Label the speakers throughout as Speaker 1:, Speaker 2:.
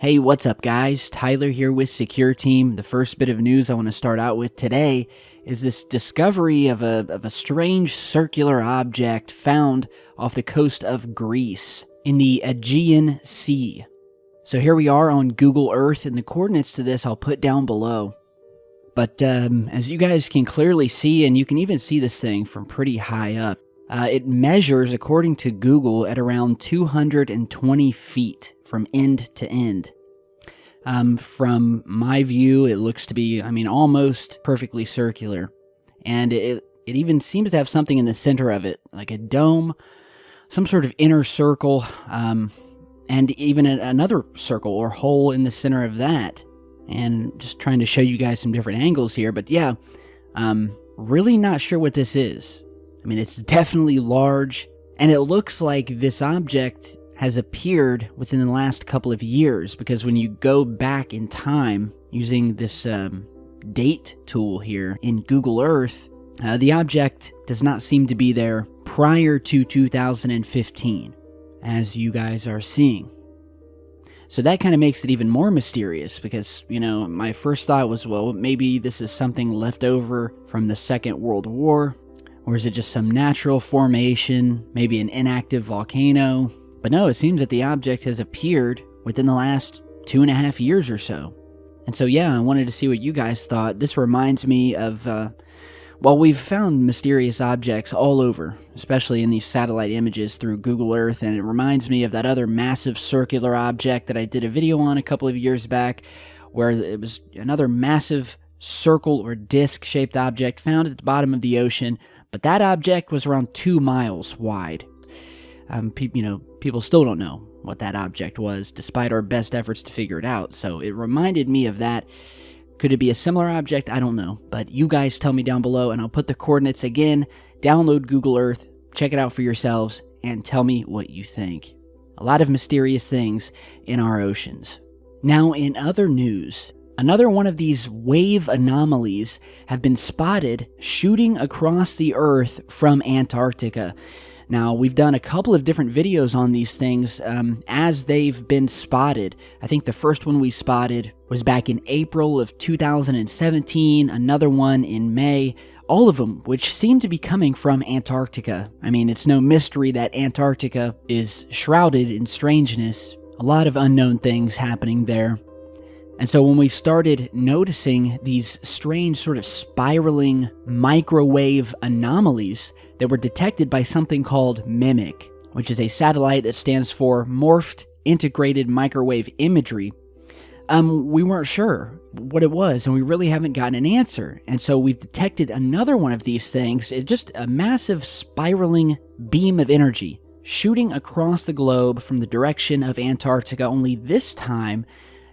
Speaker 1: Hey, what's up guys? Tyler here with Secure Team. The first bit of news I want to start out with today is this discovery of a strange circular object found off the coast of Greece in the Aegean Sea. So here we are on Google Earth, and the coordinates to this I'll put down below. But as you guys can clearly see, and you can even see this thing from pretty high up, it measures, according to Google, at around 220 feet from end to end. From my view, it looks to be, almost perfectly circular. And it even seems to have something in the center of it, like a dome, some sort of inner circle, and even another circle or hole in the center of that. And just trying to show you guys some different angles here, but yeah, really not sure what this is. It's definitely large, and it looks like this object has appeared within the last couple of years, because when you go back in time using this date tool here in Google Earth, the object does not seem to be there prior to 2015, as you guys are seeing. So that kind of makes it even more mysterious, because, my first thought was, well, maybe this is something left over from the Second World War. Or is it just some natural formation, maybe an inactive volcano? But no, it seems that the object has appeared within the last 2.5 years or so. And so yeah, I wanted to see what you guys thought. This reminds me of, we've found mysterious objects all over, especially in these satellite images through Google Earth, and it reminds me of that other massive circular object that I did a video on a couple of years back, where it was another massive circle or disc-shaped object found at the bottom of the ocean, but that object was around 2 miles wide. People still don't know what that object was, despite our best efforts to figure it out, so it reminded me of that. Could it be a similar object? I don't know, but you guys tell me down below, and I'll put the coordinates again. Download Google Earth, check it out for yourselves, and tell me what you think. A lot of mysterious things in our oceans. Now, in other news, another one of these wave anomalies have been spotted shooting across the Earth from Antarctica. Now, we've done a couple of different videos on these things as they've been spotted. I think the first one we spotted was back in April of 2017, another one in May, all of them which seem to be coming from Antarctica. It's no mystery that Antarctica is shrouded in strangeness. A lot of unknown things happening there. And so when we started noticing these strange sort of spiraling microwave anomalies that were detected by something called MIMIC, which is a satellite that stands for Morphed Integrated Microwave Imagery, we weren't sure what it was, and we really haven't gotten an answer. And so we've detected another one of these things. It's just a massive spiraling beam of energy shooting across the globe from the direction of Antarctica, only this time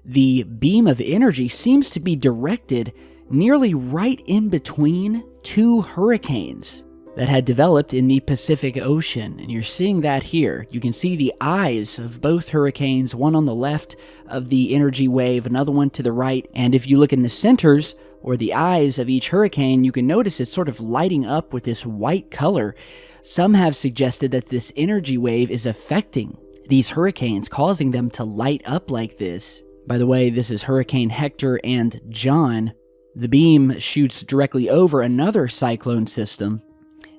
Speaker 1: the beam of energy seems to be directed nearly right in between two hurricanes that had developed in the Pacific Ocean. And you're seeing that here. You can see the eyes of both hurricanes, one on the left of the energy wave, another one to the right. And if you look in the centers, or the eyes of each hurricane, you can notice it's sort of lighting up with this white color. Some have suggested that this energy wave is affecting these hurricanes, causing them to light up like this. By the way, this is Hurricane Hector and John. The beam shoots directly over another cyclone system.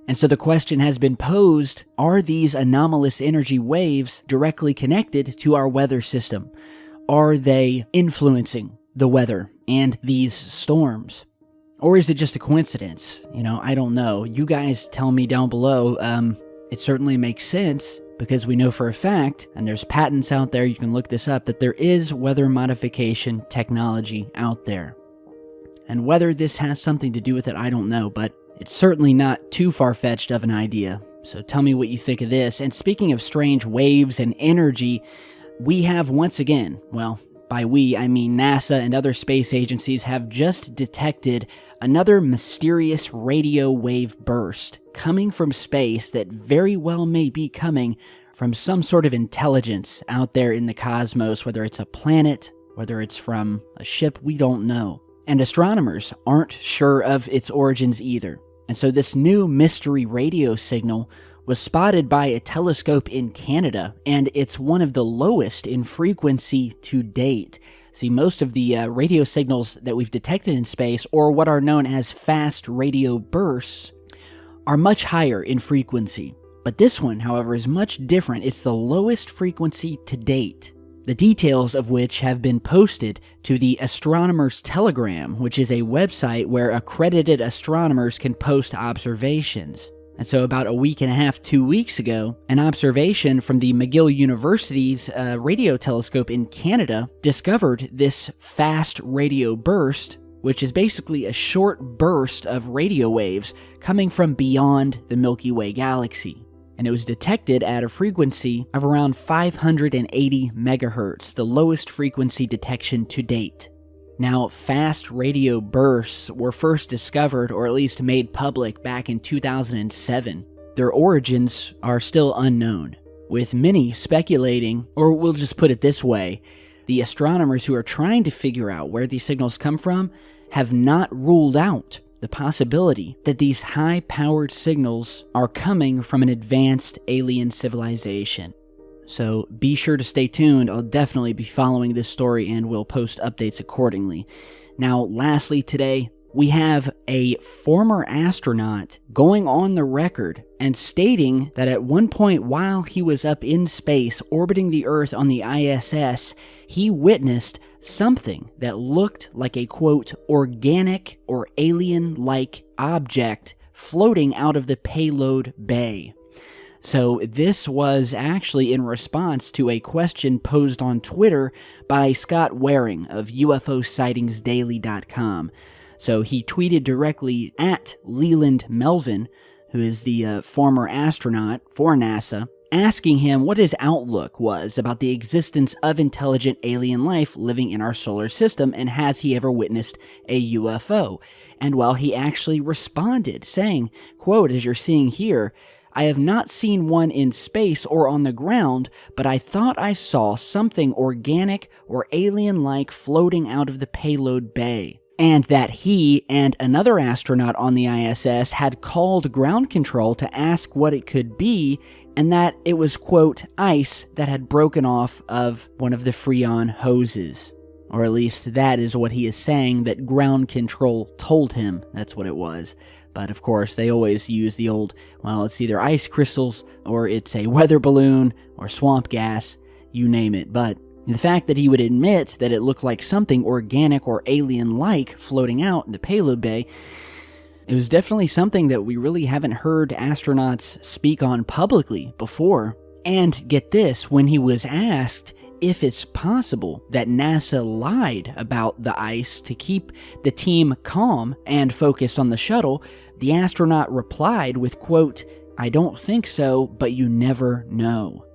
Speaker 1: And so the question has been posed, are these anomalous energy waves directly connected to our weather system? Are they influencing the weather and these storms? Or is it just a coincidence? I don't know. You guys tell me down below. It certainly makes sense, because we know for a fact, and there's patents out there, you can look this up, that there is weather modification technology out there. And whether this has something to do with it, I don't know, but it's certainly not too far-fetched of an idea. So tell me what you think of this. And speaking of strange waves and energy, we have once again, by we, I mean NASA and other space agencies, have just detected another mysterious radio wave burst coming from space that very well may be coming from some sort of intelligence out there in the cosmos, whether it's a planet, whether it's from a ship, we don't know. And astronomers aren't sure of its origins either. And so this new mystery radio signal was spotted by a telescope in Canada, and it's one of the lowest in frequency to date. See, most of the radio signals that we've detected in space, or what are known as fast radio bursts, are much higher in frequency. But this one, however, is much different. It's the lowest frequency to date, the details of which have been posted to the Astronomer's Telegram, which is a website where accredited astronomers can post observations. And so about a week and a half, 2 weeks ago, an observation from the McGill University's radio telescope in Canada discovered this fast radio burst, which is basically a short burst of radio waves coming from beyond the Milky Way galaxy. And it was detected at a frequency of around 580 megahertz, the lowest frequency detection to date. Now, fast radio bursts were first discovered, or at least made public, back in 2007. Their origins are still unknown, with many speculating, or we'll just put it this way, the astronomers who are trying to figure out where these signals come from have not ruled out the possibility that these high-powered signals are coming from an advanced alien civilization. So be sure to stay tuned. I'll definitely be following this story and will post updates accordingly. Now, lastly today, we have a former astronaut going on the record and stating that at one point while he was up in space orbiting the Earth on the ISS, he witnessed something that looked like a, quote, organic or alien-like object floating out of the payload bay. So this was actually in response to a question posed on Twitter by Scott Waring of UFOsightingsdaily.com. So he tweeted directly at Leland Melvin, who is the former astronaut for NASA, asking him what his outlook was about the existence of intelligent alien life living in our solar system, and has he ever witnessed a UFO? And well, he actually responded saying, quote, as you're seeing here, I have not seen one in space or on the ground, but I thought I saw something organic or alien-like floating out of the payload bay. And that he and another astronaut on the ISS had called ground control to ask what it could be, and that it was, quote, ice that had broken off of one of the Freon hoses. Or at least that is what he is saying that ground control told him that's what it was. But of course, they always use the old, well, it's either ice crystals, or it's a weather balloon, or swamp gas, you name it. But the fact that he would admit that it looked like something organic or alien-like floating out in the payload bay, it was definitely something that we really haven't heard astronauts speak on publicly before. And get this, when he was asked if it's possible that NASA lied about the ice to keep the team calm and focused on the shuttle, the astronaut replied with, quote, I don't think so, but you never know.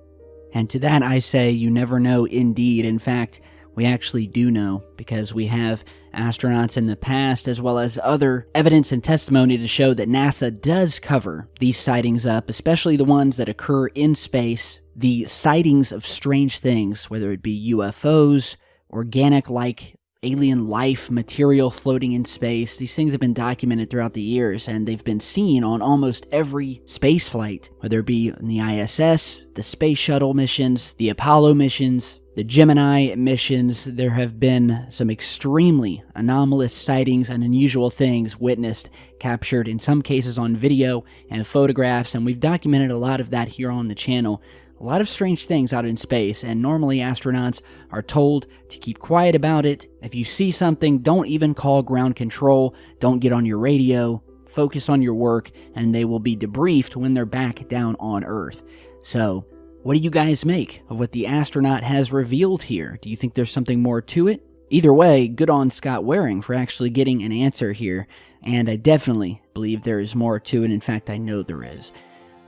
Speaker 1: And to that I say, you never know indeed. In fact, we actually do know, because we have astronauts in the past as well as other evidence and testimony to show that NASA does cover these sightings up, especially the ones that occur in space, the sightings of strange things, whether it be UFOs, organic-like alien life material floating in space. These things have been documented throughout the years, and they've been seen on almost every space flight, whether it be in the ISS, the Space Shuttle missions, the Apollo missions, the Gemini missions. There have been some extremely anomalous sightings and unusual things witnessed, captured in some cases on video and photographs, and we've documented a lot of that here on the channel. A lot of strange things out in space, and normally astronauts are told to keep quiet about it. If you see something, don't even call ground control, don't get on your radio, focus on your work, and they will be debriefed when they're back down on Earth. So, what do you guys make of what the astronaut has revealed here? Do you think there's something more to it? Either way, good on Scott Waring for actually getting an answer here, and I definitely believe there is more to it. In fact, I know there is.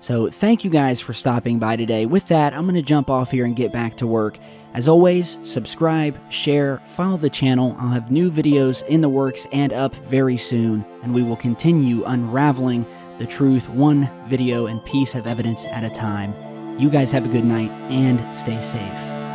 Speaker 1: So thank you guys for stopping by today. With that, I'm going to jump off here and get back to work. As always, subscribe, share, follow the channel. I'll have new videos in the works and up very soon, and we will continue unraveling the truth one video and piece of evidence at a time. You guys have a good night and stay safe.